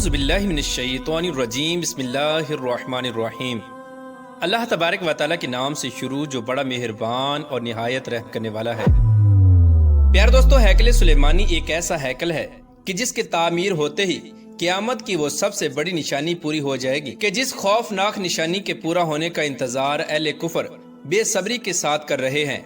اعوذ باللہ من الشیطان الرجیم بسم اللہ الرحمن الرحیم۔ اللہ تبارک و تعالیٰ کے نام سے شروع جو بڑا مہربان اور نہایت رحم کرنے والا ہے۔ پیارے دوستو، ہیکل سلیمانی ایک ایسا ہیکل ہے کہ جس کے تعمیر ہوتے ہی قیامت کی وہ سب سے بڑی نشانی پوری ہو جائے گی کہ جس خوفناک نشانی کے پورا ہونے کا انتظار اہل کفر بے صبری کے ساتھ کر رہے ہیں۔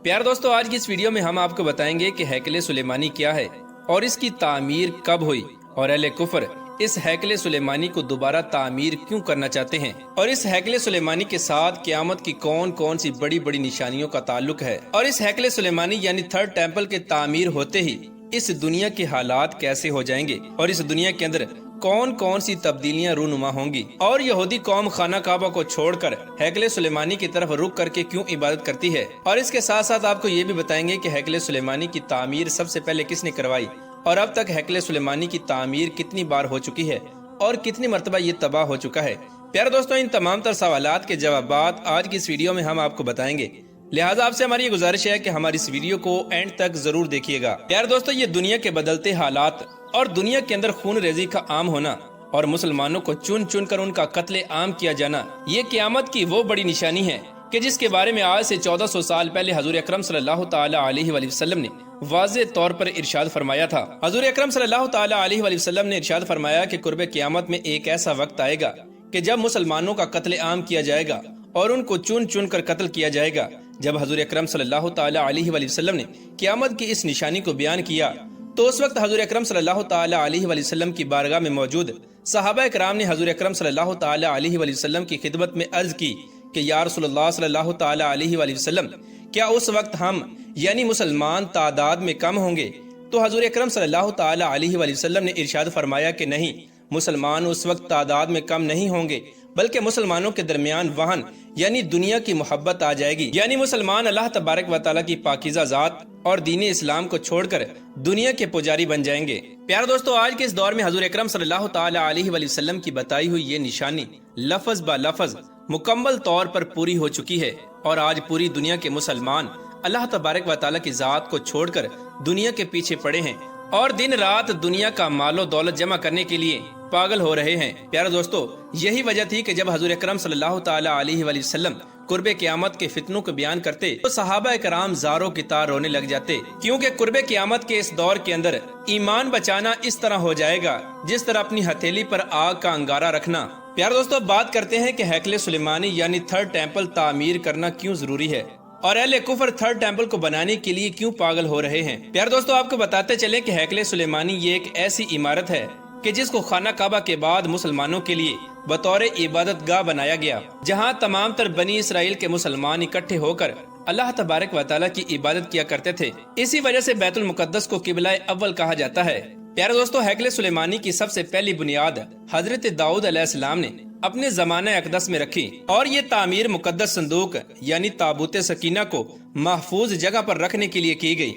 پیارے دوستو، آج کی اس ویڈیو میں ہم آپ کو بتائیں گے کہ ہیکل سلیمانی کیا ہے اور اس کی تعمیر کب ہوئی اور اہل کفر اس ہیکل سلیمانی کو دوبارہ تعمیر کیوں کرنا چاہتے ہیں، اور اس ہیکل سلیمانی کے ساتھ قیامت کی کون کون سی بڑی بڑی نشانیوں کا تعلق ہے، اور اس ہیکل سلیمانی یعنی تھرڈ ٹیمپل کے تعمیر ہوتے ہی اس دنیا کے حالات کیسے ہو جائیں گے اور اس دنیا کے اندر کون کون سی تبدیلیاں رونما ہوں گی، اور یہودی قوم خانہ کعبہ کو چھوڑ کر ہیکل سلیمانی کی طرف رخ کر کے کیوں عبادت کرتی ہے، اور اس کے ساتھ ساتھ آپ کو یہ بھی بتائیں گے کہ ہیکل سلیمانی کی تعمیر سب سے پہلے کس نے کروائی اور اب تک ہیکل سلیمانی کی تعمیر کتنی بار ہو چکی ہے اور کتنی مرتبہ یہ تباہ ہو چکا ہے۔ پیارے دوستوں، ان تمام تر سوالات کے جوابات آج کی اس ویڈیو میں ہم آپ کو بتائیں گے، لہٰذا آپ سے ہماری یہ گزارش ہے کہ ہماری اس ویڈیو کو اینڈ تک ضرور دیکھیے گا۔ پیارے دوستو، یہ دنیا کے بدلتے حالات اور دنیا کے اندر خون ریزی کا عام ہونا اور مسلمانوں کو چن چن کر ان کا قتل عام کیا جانا، یہ قیامت کی وہ بڑی نشانی ہے کہ جس کے بارے میں آج سے 1400 سال پہلے حضور اکرم صلی اللہ تعالی علیہ وآلہ وسلم نے واضح طور پر ارشاد فرمایا تھا۔ حضور اکرم صلی اللہ تعالی علیہ وآلہ وسلم نے ارشاد فرمایا کہ قرب قیامت میں ایک ایسا وقت آئے گا کہ جب مسلمانوں کا قتل عام کیا جائے گا اور ان کو چن چن کر قتل کیا جائے گا۔ جب حضور اکرم صلی اللہ تعالی علیہ وآلہ وسلم نے قیامت کی اس نشانی کو بیان کیا تو اس وقت حضور اکرم صلی اللہ تعالی علیہ وآلہ وسلم کی بارگاہ میں موجود صحابہ کرام نے حضور اکرم صلی اللہ تعالی علیہ وآلہ وسلم کی خدمت میں عرض کی کہ یا رسول اللہ صلی اللہ تعالی علیہ وآلہ وسلم، کیا اس وقت ہم یعنی مسلمان تعداد میں کم ہوں گے؟ تو حضور اکرم صلی اللہ تعالی علیہ وآلہ وسلم نے ارشاد فرمایا کہ نہیں، مسلمان اس وقت تعداد میں کم نہیں ہوں گے، بلکہ مسلمانوں کے درمیان وہن یعنی دنیا کی محبت آ جائے گی، یعنی مسلمان اللہ تبارک و تعالیٰ کی پاکیزہ ذات اور دین اسلام کو چھوڑ کر دنیا کے پجاری بن جائیں گے۔ پیارے دوستو، آج کے اس دور میں حضور اکرم صلی اللہ تعالی علیہ وآلہ وسلم کی بتائی ہوئی یہ نشانی لفظ با لفظ مکمل طور پر پوری ہو چکی ہے، اور آج پوری دنیا کے مسلمان اللہ تبارک و تعالیٰ کی ذات کو چھوڑ کر دنیا کے پیچھے پڑے ہیں اور دن رات دنیا کا مال و دولت جمع کرنے کے لیے پاگل ہو رہے ہیں۔ پیارے دوستو، یہی وجہ تھی کہ جب حضور اکرم صلی اللہ تعالی علیہ وآلہ وسلم قرب قیامت کے فتنوں کو بیان کرتے تو صحابہ کرام زاروں کی طرح رونے لگ جاتے، کیونکہ قرب قیامت کے اس دور کے اندر ایمان بچانا اس طرح ہو جائے گا جس طرح اپنی ہتھیلی پر آگ کا انگارہ رکھنا۔ پیارے دوستو، بات کرتے ہیں کہ ہیکل سلیمانی یعنی تھرڈ ٹیمپل تعمیر کرنا کیوں ضروری ہے اور اہل کفر تھرڈ ٹیمپل کو بنانے کے لیے کیوں پاگل ہو رہے ہیں۔ پیارے دوستو، آپ کو بتاتے چلیں کہ ہیکل سلیمانی یہ ایک ایسی عمارت ہے کہ جس کو خانہ کعبہ کے بعد مسلمانوں کے لیے بطور عبادت گاہ بنایا گیا، جہاں تمام تر بنی اسرائیل کے مسلمان اکٹھے ہو کر اللہ تبارک و تعالیٰ کی عبادت کیا کرتے تھے۔ اسی وجہ سے بیت المقدس کو قبلہ اول کہا جاتا ہے۔ پیارے دوستو، ہیکل سلیمانی کی سب سے پہلی بنیاد حضرت داؤد علیہ السلام نے اپنے زمانہ اقدس میں رکھی، اور یہ تعمیر مقدس صندوق یعنی تابوت سکینہ کو محفوظ جگہ پر رکھنے کے لیے کی گئی،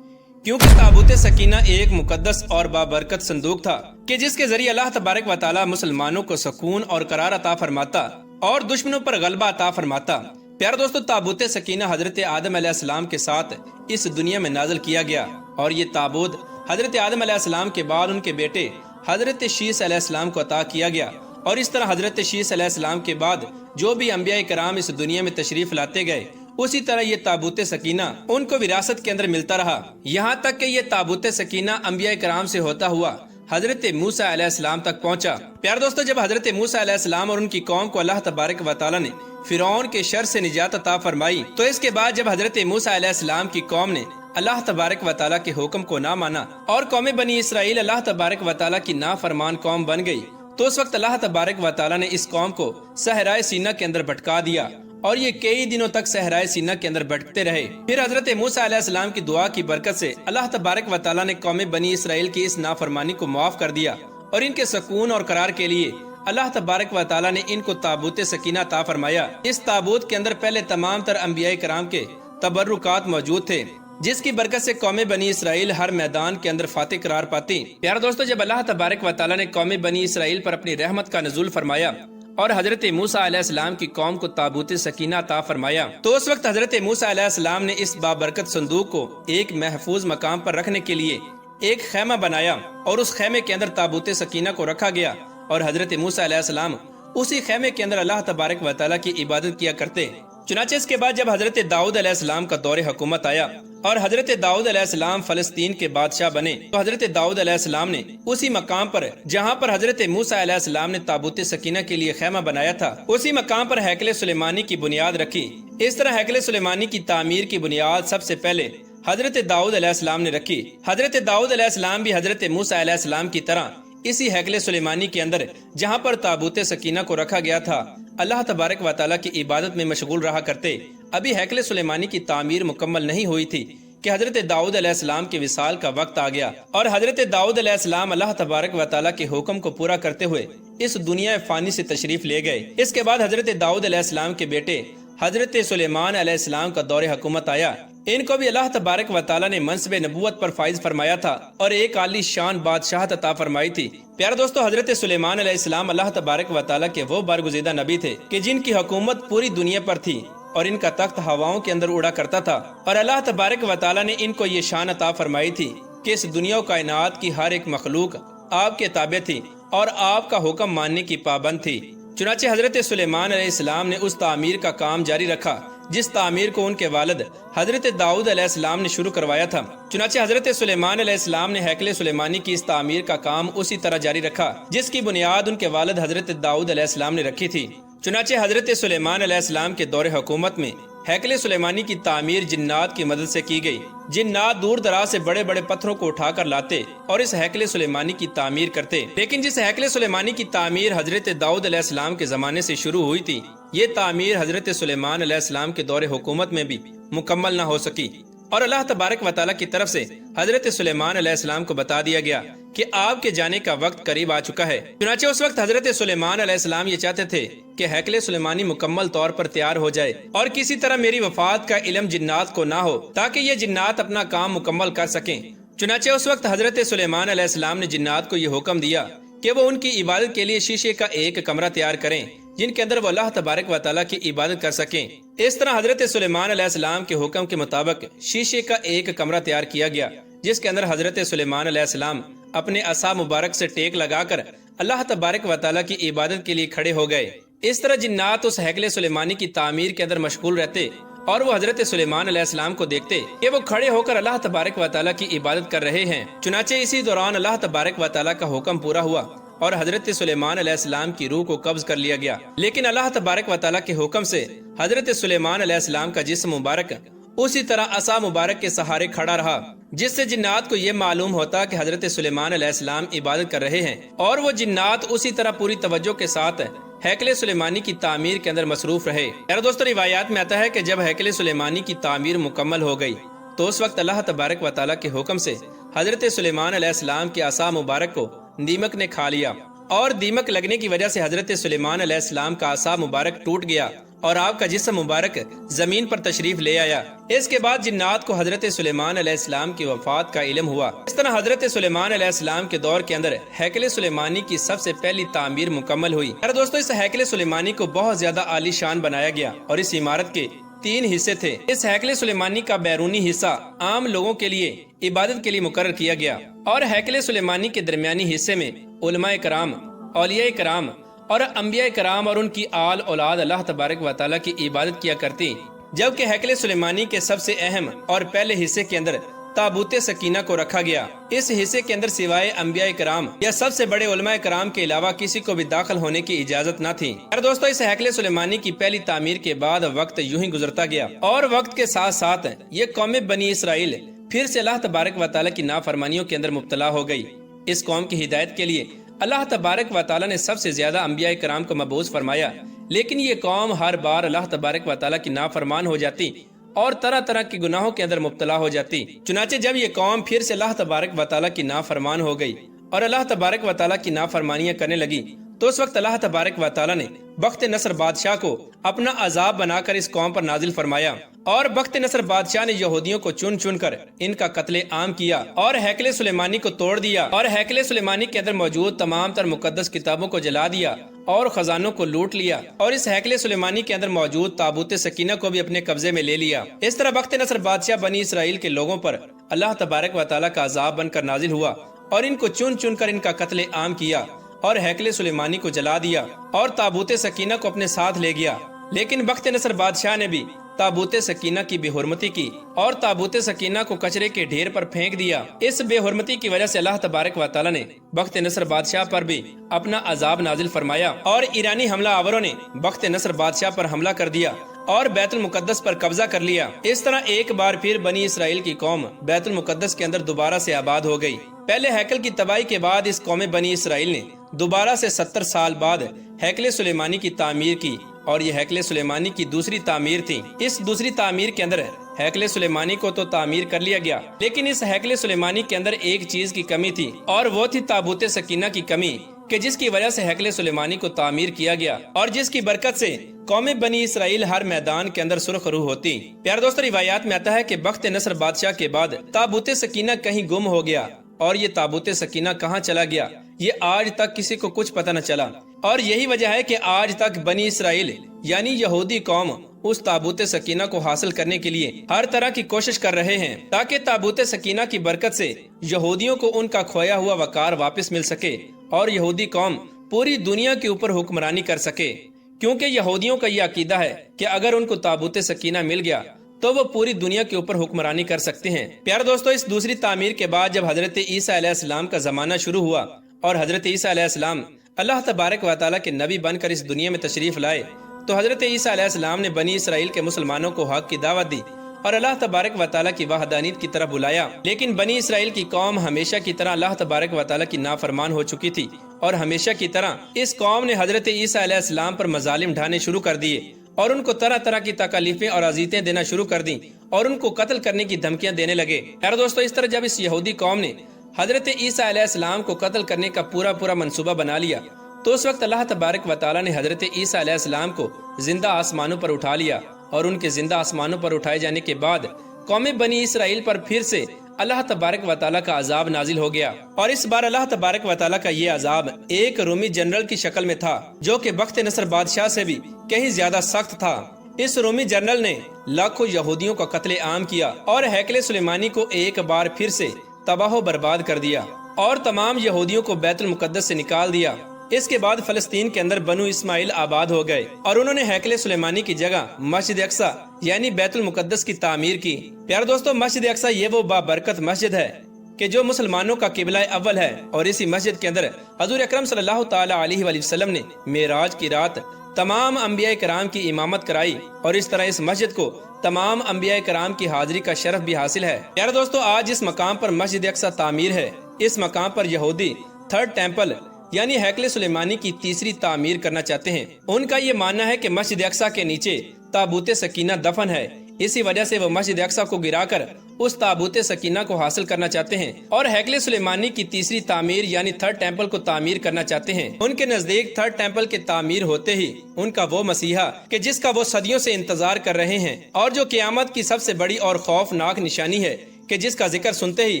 کیونکہ تابوت سکینہ ایک مقدس اور بابرکت صندوق تھا کہ جس کے ذریعے اللہ تبارک و تعالیٰ مسلمانوں کو سکون اور قرار عطا فرماتا اور دشمنوں پر غلبہ عطا فرماتا۔ پیارے دوستو، تابوت سکینہ حضرت آدم علیہ السلام کے ساتھ اس دنیا میں نازل کیا گیا، اور یہ تابوت حضرت آدم علیہ السلام کے بعد ان کے بیٹے حضرت شیس علیہ السلام کو عطا کیا گیا، اور اس طرح حضرت شیس علیہ السلام کے بعد جو بھی انبیاء کرام اس دنیا میں تشریف لاتے گئے، اسی طرح یہ تابوت سکینہ ان کو وراثت کے اندر ملتا رہا، یہاں تک کہ یہ تابوت سکینہ انبیاء کرام سے ہوتا ہوا حضرت موسیٰ علیہ السلام تک پہنچا۔ پیارے دوستو، جب حضرت موسیٰ علیہ السلام اور ان کی قوم کو اللہ تبارک و تعالیٰ نے فرعون کے شر سے نجات عطا فرمائی، تو اس کے بعد جب حضرت موسیٰ علیہ السلام کی قوم نے اللہ تبارک و تعالیٰ کے حکم کو نہ مانا اور قوم بنی اسرائیل اللہ تبارک و تعالیٰ کی نافرمان قوم بن گئی، تو اس وقت اللہ تبارک و تعالیٰ نے اس قوم کو صحرائے سینا کے اندر بھٹکا دیا، اور یہ کئی دنوں تک صحرائے سینا کے اندر بھٹکتے رہے۔ پھر حضرت موسیٰ علیہ السلام کی دعا کی برکت سے اللہ تبارک و تعالیٰ نے قوم بنی اسرائیل کی اس نافرمانی کو معاف کر دیا، اور ان کے سکون اور قرار کے لیے اللہ تبارک و تعالیٰ نے ان کو تابوت سکینہ عطا فرمایا۔ اس تابوت کے اندر پہلے تمام تر انبیاء کرام کے تبرکات موجود تھے، جس کی برکت سے قوم بنی اسرائیل ہر میدان کے اندر فاتح قرار پاتی۔ پیارے دوستو، جب اللہ تبارک و تعالیٰ نے قوم بنی اسرائیل پر اپنی رحمت کا نزول فرمایا اور حضرت موسیٰ علیہ السلام کی قوم کو تابوت سکینہ عطا فرمایا، تو اس وقت حضرت موسیٰ علیہ السلام نے اس بابرکت صندوق کو ایک محفوظ مقام پر رکھنے کے لیے ایک خیمہ بنایا اور اس خیمے کے اندر تابوت سکینہ کو رکھا گیا، اور حضرت موسیٰ علیہ السلام اسی خیمے کے اندر اللہ تبارک و تعالیٰ کی عبادت کیا کرتے۔ چنانچہ اس کے بعد جب حضرت داؤد علیہ السلام کا دور حکومت آیا اور حضرت داؤد علیہ السلام فلسطین کے بادشاہ بنے، تو حضرت داؤد علیہ السلام نے اسی مقام پر جہاں پر حضرت موسیٰ علیہ السلام نے تابوت سکینہ کے لیے خیمہ بنایا تھا، اسی مقام پر ہیکل سلیمانی کی بنیاد رکھی۔ اس طرح ہیکل سلیمانی کی تعمیر کی بنیاد سب سے پہلے حضرت داؤد علیہ السلام نے رکھی۔ حضرت داؤد علیہ السلام بھی حضرت موسیٰ علیہ السلام کی طرح اسی ہیکل سلیمانی کے اندر جہاں پر تابوت سکینہ کو رکھا گیا تھا، اللہ تبارک و تعالیٰ کی عبادت میں مشغول رہا کرتے۔ ابھی ہیکل سلیمانی کی تعمیر مکمل نہیں ہوئی تھی کہ حضرت داؤد علیہ السلام کے وصال کا وقت آ گیا، اور حضرت داؤد علیہ السلام اللہ تبارک و تعالیٰ کے حکم کو پورا کرتے ہوئے اس دنیا فانی سے تشریف لے گئے۔ اس کے بعد حضرت داؤد علیہ السلام کے بیٹے حضرت سلیمان علیہ السلام کا دور حکومت آیا۔ ان کو بھی اللہ تبارک و تعالیٰ نے منصب نبوت پر فائز فرمایا تھا اور ایک عالی شان بادشاہت عطا فرمائی تھی۔ پیارے دوستو، حضرت سلیمان علیہ السلام اللہ تبارک و تعالیٰ کے وہ برگزیدہ نبی تھے کہ جن کی حکومت پوری دنیا پر تھی اور ان کا تخت ہواؤں کے اندر اڑا کرتا تھا، اور اللہ تبارک و تعالیٰ نے ان کو یہ شان عطا فرمائی تھی کہ اس دنیا و کائنات کی ہر ایک مخلوق آپ کے تابع تھی اور آپ کا حکم ماننے کی پابند تھی۔ چنانچہ حضرت سلیمان علیہ السلام نے اس تعمیر کا کام جاری رکھا جس تعمیر کو ان کے والد حضرت داؤد علیہ السلام نے شروع کروایا تھا۔ چنانچہ حضرت سلیمان علیہ السلام نے ہیکل سلیمانی کی اس تعمیر کا کام اسی طرح جاری رکھا جس کی بنیاد ان کے والد حضرت داؤد علیہ السلام نے رکھی تھی۔ چنانچہ حضرت سلیمان علیہ السلام کے دور حکومت میں ہیکل سلیمانی کی تعمیر جنات کی مدد سے کی گئی۔ جنات دور دراز سے بڑے بڑے پتھروں کو اٹھا کر لاتے اور اس ہیکل سلیمانی کی تعمیر کرتے، لیکن جس ہیکل سلیمانی کی تعمیر حضرت داؤد علیہ السلام کے زمانے سے شروع ہوئی تھی، یہ تعمیر حضرت سلیمان علیہ السلام کے دور حکومت میں بھی مکمل نہ ہو سکی، اور اللہ تبارک و تعالیٰ کی طرف سے حضرت سلیمان علیہ السلام کو بتا دیا گیا کہ آپ کے جانے کا وقت قریب آ چکا ہے۔ چنانچہ اس وقت حضرت سلیمان علیہ السلام یہ چاہتے تھے کہ ہیکل سلیمانی مکمل طور پر تیار ہو جائے اور کسی طرح میری وفات کا علم جنات کو نہ ہو تاکہ یہ جنات اپنا کام مکمل کر سکیں۔ چنانچہ اس وقت حضرت سلیمان علیہ السلام نے جنات کو یہ حکم دیا کہ وہ ان کی عبادت کے لیے شیشے کا ایک کمرہ تیار کریں جن کے اندر وہ اللہ تبارک و تعالیٰ کی عبادت کر سکیں۔ اس طرح حضرت سلیمان علیہ السلام کے حکم کے مطابق شیشے کا ایک کمرہ تیار کیا گیا جس کے اندر حضرت سلیمان علیہ السلام اپنے عصا مبارک سے ٹیک لگا کر اللہ تبارک و تعالیٰ کی عبادت کے لیے کھڑے ہو گئے۔ اس طرح جنات اس ہیکل سلیمانی کی تعمیر کے اندر مشغول رہتے اور وہ حضرت سلیمان علیہ السلام کو دیکھتے کہ وہ کھڑے ہو کر اللہ تبارک و تعالیٰ کی عبادت کر رہے ہیں۔ چنانچہ اسی دوران اللہ تبارک و تعالیٰ کا حکم پورا ہوا اور حضرت سلیمان علیہ السلام کی روح کو قبض کر لیا گیا، لیکن اللہ تبارک و تعالیٰ کے حکم سے حضرت سلیمان علیہ السلام کا جسم مبارک اسی طرح عصا مبارک کے سہارے کھڑا رہا، جس سے جنات کو یہ معلوم ہوتا کہ حضرت سلیمان علیہ السلام عبادت کر رہے ہیں، اور وہ جنات اسی طرح پوری توجہ کے ساتھ ہیکل سلیمانی کی تعمیر کے اندر مصروف رہے۔ یار دوستو، روایات میں آتا ہے کہ جب ہیکل سلیمانی کی تعمیر مکمل ہو گئی تو اس وقت اللہ تبارک و تعالیٰ کے حکم سے حضرت سلیمان علیہ السلام کے عصا مبارک کو دیمک نے کھا لیا، اور دیمک لگنے کی وجہ سے حضرت سلیمان علیہ السلام کا عصا مبارک ٹوٹ گیا اور آپ کا جسم مبارک زمین پر تشریف لے آیا۔ اس کے بعد جنات کو حضرت سلیمان علیہ السلام کی وفات کا علم ہوا۔ اس طرح حضرت سلیمان علیہ السلام کے دور کے اندر ہیکل سلیمانی کی سب سے پہلی تعمیر مکمل ہوئی۔ دوستو، اس ہیکل سلیمانی کو بہت زیادہ عالی شان بنایا گیا اور اس عمارت کے 3 حصے تھے۔ اس ہیکل سلیمانی کا بیرونی حصہ عام لوگوں کے لیے عبادت کے لیے مقرر کیا گیا، اور ہیکل سلیمانی کے درمیانی حصے میں علماء کرام، اولیاء کرام اور انبیاء کرام اور ان کی آل اولاد اللہ تبارک و تعالیٰ کی عبادت کیا کرتی، جبکہ ہیکل سلیمانی کے سب سے اہم اور پہلے حصے کے اندر تابوت سکینہ کو رکھا گیا۔ اس حصے کے اندر سوائے انبیاء کرام یا سب سے بڑے علماء کرام کے علاوہ کسی کو بھی داخل ہونے کی اجازت نہ تھی۔ دوستو، اس ہیکل سلیمانی کی پہلی تعمیر کے بعد وقت یوں ہی گزرتا گیا، اور وقت کے ساتھ ساتھ یہ قوم بنی اسرائیل پھر سے اللہ تبارک و تعالیٰ کی نافرمانیوں کے اندر مبتلا ہو گئی۔ اس قوم کی ہدایت کے لیے اللہ تبارک و تعالیٰ نے سب سے زیادہ انبیاء کرام کو مبعوث فرمایا، لیکن یہ قوم ہر بار اللہ تبارک و تعالیٰ کی نافرمان ہو جاتی اور طرح طرح کے گناہوں کے اندر مبتلا ہو جاتی۔ چنانچہ جب یہ قوم پھر سے اللہ تبارک و تعالیٰ کی نافرمان ہو گئی اور اللہ تبارک و تعالیٰ کی نافرمانیاں کرنے لگی، تو اس وقت اللہ تبارک و تعالیٰ نے بخت نصر بادشاہ کو اپنا عذاب بنا کر اس قوم پر نازل فرمایا، اور بخت نصر بادشاہ نے یہودیوں کو چن چن کر ان کا قتل عام کیا اور ہیکل سلیمانی کو توڑ دیا، اور ہیکل سلیمانی کے اندر موجود تمام تر مقدس کتابوں کو جلا دیا اور خزانوں کو لوٹ لیا اور اس ہیکل سلیمانی کے اندر موجود تابوت سکینہ کو بھی اپنے قبضے میں لے لیا۔ اس طرح بخت نصر بادشاہ بنی اسرائیل کے لوگوں پر اللہ تبارک و تعالیٰ کا عذاب بن کر نازل ہوا اور ان کو چن چن کر ان کا قتل عام کیا اور ہیکل سلیمانی کو جلا دیا اور تابوت سکینہ کو اپنے ساتھ لے گیا۔ لیکن بخت نصر بادشاہ نے بھی تابوت سکینہ کی بے حرمتی کی اور تابوت سکینہ کو کچرے کے ڈھیر پر پھینک دیا۔ اس بے حرمتی کی وجہ سے اللہ تبارک و تعالیٰ نے بخت نصر بادشاہ پر بھی اپنا عذاب نازل فرمایا اور ایرانی حملہ آوروں نے بخت نصر بادشاہ پر حملہ کر دیا اور بیت المقدس پر قبضہ کر لیا۔ اس طرح ایک بار پھر بنی اسرائیل کی قوم بیت المقدس کے اندر دوبارہ سے آباد ہو گئی۔ پہلے ہیکل کی تباہی کے بعد اس قوم بنی اسرائیل نے دوبارہ سے 70 سال بعد ہیکل سلیمانی کی تعمیر کی اور یہ ہیکل سلیمانی کی دوسری تعمیر تھی۔ اس دوسری تعمیر کے اندر ہیکل سلیمانی کو تو تعمیر کر لیا گیا، لیکن اس ہیکل سلیمانی کے اندر ایک چیز کی کمی تھی اور وہ تھی تابوت سکینہ کی کمی، کہ جس کی وجہ سے ہیکل سلیمانی کو تعمیر کیا گیا اور جس کی برکت سے قوم بنی اسرائیل ہر میدان کے اندر سرخ روح ہوتی۔ پیارے دوستو، روایات میں آتا ہے کہ بخت نصر بادشاہ کے بعد تابوت سکینہ کہیں گم ہو گیا اور یہ تابوت سکینہ کہاں چلا گیا یہ آج تک کسی کو کچھ پتہ نہ چلا، اور یہی وجہ ہے کہ آج تک بنی اسرائیل یعنی یہودی قوم اس تابوت سکینہ کو حاصل کرنے کے لیے ہر طرح کی کوشش کر رہے ہیں تاکہ تابوت سکینہ کی برکت سے یہودیوں کو ان کا کھویا ہوا وقار واپس مل سکے اور یہودی قوم پوری دنیا کے اوپر حکمرانی کر سکے، کیونکہ یہودیوں کا یہ عقیدہ ہے کہ اگر ان کو تابوت سکینہ مل گیا تو وہ پوری دنیا کے اوپر حکمرانی کر سکتے ہیں۔ پیارے دوستو، اس دوسری تعمیر کے بعد جب حضرت عیسیٰ علیہ السلام کا زمانہ شروع ہوا اور حضرت عیسیٰ علیہ السلام اللہ تبارک و تعالیٰ کے نبی بن کر اس دنیا میں تشریف لائے، تو حضرت عیسیٰ علیہ السلام نے بنی اسرائیل کے مسلمانوں کو حق کی دعوت دی اور اللہ تبارک و تعالیٰ کی وحدانیت کی طرف بلایا۔ لیکن بنی اسرائیل کی قوم ہمیشہ کی طرح اللہ تبارک و تعالیٰ کی نافرمان ہو چکی تھی اور ہمیشہ کی طرح اس قوم نے حضرت عیسیٰ علیہ السلام پر مظالم ڈھانے شروع کر دیے اور ان کو طرح طرح کی تکالیفیں اور اذیتیں دینا شروع کر دیں اور ان کو قتل کرنے کی دھمکیاں دینے لگے۔ یار دوستو، اس طرح جب اس یہودی قوم نے حضرت عیسیٰ علیہ السلام کو قتل کرنے کا پورا منصوبہ بنا لیا، تو اس وقت اللہ تبارک و تعالیٰ نے حضرت عیسیٰ علیہ السلام کو زندہ آسمانوں پر اٹھا لیا اور ان کے زندہ آسمانوں پر اٹھائے جانے کے بعد قوم بنی اسرائیل پر پھر سے اللہ تبارک و تعالیٰ کا عذاب نازل ہو گیا، اور اس بار اللہ تبارک و تعالیٰ کا یہ عذاب ایک رومی جنرل کی شکل میں تھا جو کہ بخت نصر بادشاہ سے بھی کہیں زیادہ سخت تھا۔ اس رومی جنرل نے لاکھوں یہودیوں کا قتل عام کیا اور ہیکل سلیمانی کو ایک بار پھر سے تباہ و برباد کر دیا اور تمام یہودیوں کو بیت المقدس سے نکال دیا۔ اس کے بعد فلسطین کے اندر بنو اسماعیل آباد ہو گئے اور انہوں نے ہیکل سلیمانی کی جگہ مسجد اقصی یعنی بیت المقدس کی تعمیر کی۔ پیارے دوستو، مسجد اقصی یہ وہ بابرکت مسجد ہے کہ جو مسلمانوں کا قبلہ اول ہے، اور اسی مسجد کے اندر حضور اکرم صلی اللہ تعالی علیہ وآلہ وسلم نے معراج کی رات تمام انبیاء کرام کی امامت کرائی، اور اس طرح اس مسجد کو تمام انبیاء کرام کی حاضری کا شرف بھی حاصل ہے۔ پیارے دوستو، آج اس مقام پر مسجد اقصی تعمیر ہے۔ اس مقام پر یہودی تھرڈ ٹیمپل یعنی ہیکل سلیمانی کی تیسری تعمیر کرنا چاہتے ہیں۔ ان کا یہ ماننا ہے کہ مسجد اقصی کے نیچے تابوت سکینہ دفن ہے، اسی وجہ سے وہ مسجد اقصی کو گرا کر اس تابوت سکینہ کو حاصل کرنا چاہتے ہیں اور ہیکل سلیمانی کی تیسری تعمیر یعنی تھرڈ ٹیمپل کو تعمیر کرنا چاہتے ہیں۔ ان کے نزدیک تھرڈ ٹیمپل کے تعمیر ہوتے ہی ان کا وہ مسیحا کہ جس کا وہ صدیوں سے انتظار کر رہے ہیں اور جو قیامت کی سب سے بڑی اور خوفناک نشانی ہے کہ جس کا ذکر سنتے ہی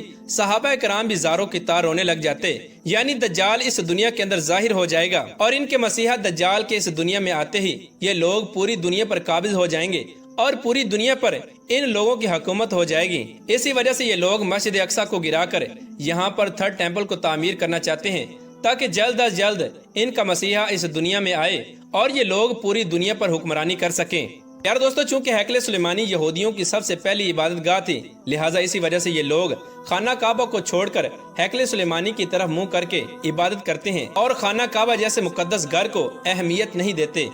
صحابہ کرام بھی زاروں کی طرح رونے لگ جاتے، یعنی دجال اس دنیا کے اندر ظاہر ہو جائے گا اور ان کے مسیحا دجال کے اس دنیا میں آتے ہی یہ لوگ پوری دنیا پر قابض ہو جائیں گے اور پوری دنیا پر ان لوگوں کی حکومت ہو جائے گی۔ اسی وجہ سے یہ لوگ مسجد اقصی کو گرا کر یہاں پر تھرڈ ٹیمپل کو تعمیر کرنا چاہتے ہیں تاکہ جلد از جلد ان کا مسیحا اس دنیا میں آئے اور یہ لوگ پوری دنیا پر حکمرانی کر سکیں۔ یار دوستو، چونکہ ہیکل سلیمانی یہودیوں کی سب سے پہلی عبادت گاہ تھی، لہٰذا اسی وجہ سے یہ لوگ خانہ کعبہ کو چھوڑ کر ہیکل سلیمانی کی طرف منہ کر کے عبادت کرتے ہیں اور خانہ کعبہ جیسے مقدس گھر کو اہمیت نہیں دیتے۔